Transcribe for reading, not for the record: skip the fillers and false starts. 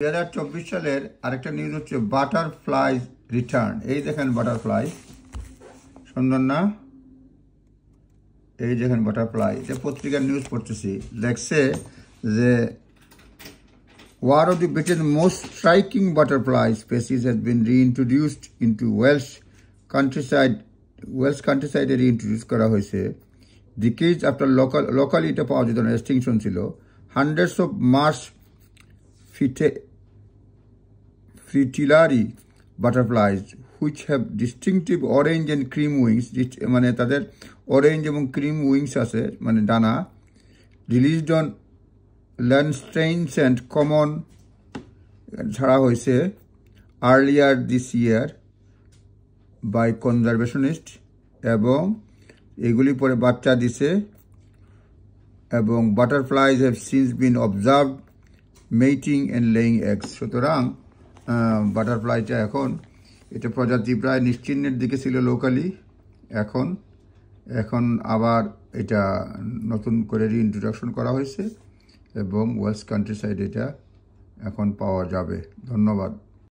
2024 সালের আরেকটা নিউজ হচ্ছে বাটারফ্লাই রিটার্ন। এই দেখেন বাটারফ্লাই, সুন্দর না? এই দেখেন বাটারফ্লাই, এটা পত্রিকার নিউজ পড়তেছি। লেখছে যে one of the Britain's most striking butterfly species has been reintroduced into Welsh countryside reintroduce করা হয়েছে। Decades after locally এটা পাওয়া যেত না, এক্সটিংশন ছিল। Hundreds of marsh fritillary butterflies which have distinctive orange and cream wings, মানে তাদের orange এবং ক্রিম উইংস আছে, মানে ডানা, released on land strains and common ছাড়া হয়েছে earlier this year by conservationist, এবং এগুলি পরে বাচ্চা দিছে, এবং butterflies have since been observed mating and laying eggs. সুতরাং বাটারফ্লাইটা এখন এটা প্রজাতি প্রায় নিশ্চিহ্নের দিকে ছিল লোকালি, এখন আবার এটা নতুন করে রিইন্ট্রোডাকশন করা হয়েছে এবং ওয়েলস কান্ট্রি সাইড এটা এখন পাওয়া যাবে। ধন্যবাদ।